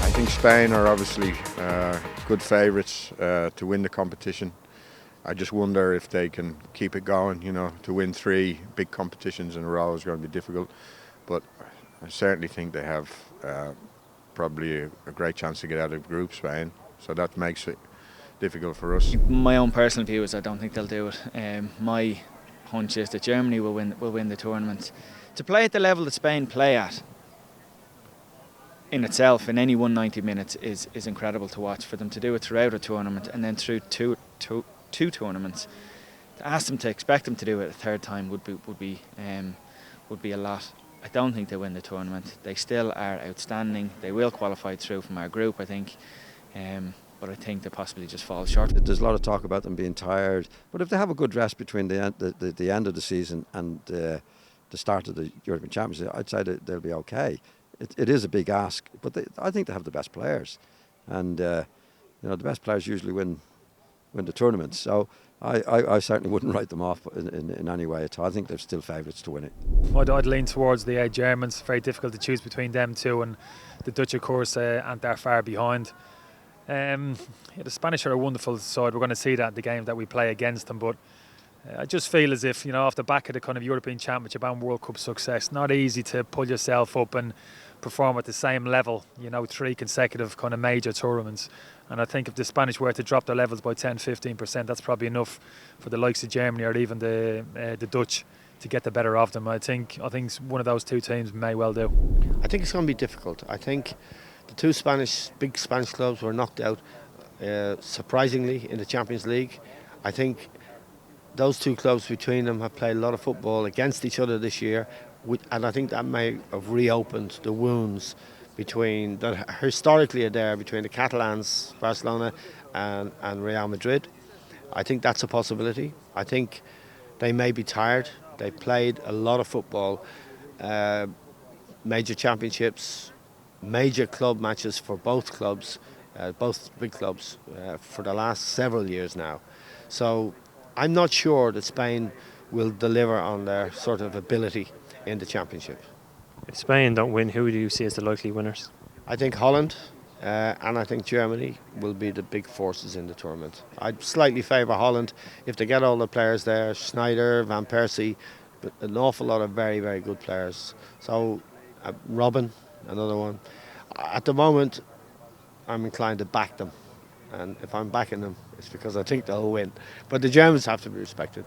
I think Spain are obviously good favourites to win the competition. I just wonder if they can keep it going. You know, to win 3 big competitions in a row is going to be difficult, but I certainly think they have probably a great chance to get out of Group Spain, so that makes it difficult for us. My own personal view is I don't think they'll do it. My hunch is that Germany will win the tournament. To play at the level that Spain play at in itself in any 190 minutes is incredible to watch. For them to do it throughout a tournament and then through two tournaments, to ask them to expect them to do it a third time would be a lot. I don't think they win the tournament. They still are outstanding. They will qualify through from our group, I think, but I think they possibly just fall short. There's a lot of talk about them being tired, but if they have a good rest between the end of the season and the start of the European Championship, I'd say that they'll be okay. It is a big ask, but I think they have the best players, and the best players usually win the tournament. So I certainly wouldn't write them off in any way at all. I think they're still favourites to win it. I'd lean towards the Germans. Very difficult to choose between them two, and the Dutch, of course, aren't that far behind. The Spanish are a wonderful side. We're going to see that in the game that we play against them, but I just feel as if, off the back of the kind of European Championship and World Cup success, not easy to pull yourself up and perform at the same level, 3 consecutive kind of major tournaments. And I think if the Spanish were to drop their levels by 10-15%, that's probably enough for the likes of Germany or even the Dutch to get the better of them. I think one of those 2 teams may well do. I think it's going to be difficult. I think the 2 big Spanish clubs were knocked out surprisingly in the Champions League. I think those 2 clubs between them have played a lot of football against each other this year, and I think that may have reopened the wounds that historically are there between the Catalans, Barcelona and Real Madrid. I think that's a possibility. I think they may be tired. They played a lot of football, major championships, major club matches for both clubs, both big clubs, for the last several years now. So I'm not sure that Spain will deliver on their sort of ability in the championship. If Spain don't win, who do you see as the likely winners? I think Holland and I think Germany will be the big forces in the tournament. I'd slightly favour Holland if they get all the players there, Sneijder, Van Persie, but an awful lot of very, very good players. So Robben, another one. At the moment, I'm inclined to back them. And if I'm backing them, it's because I think they'll win. But the Germans have to be respected.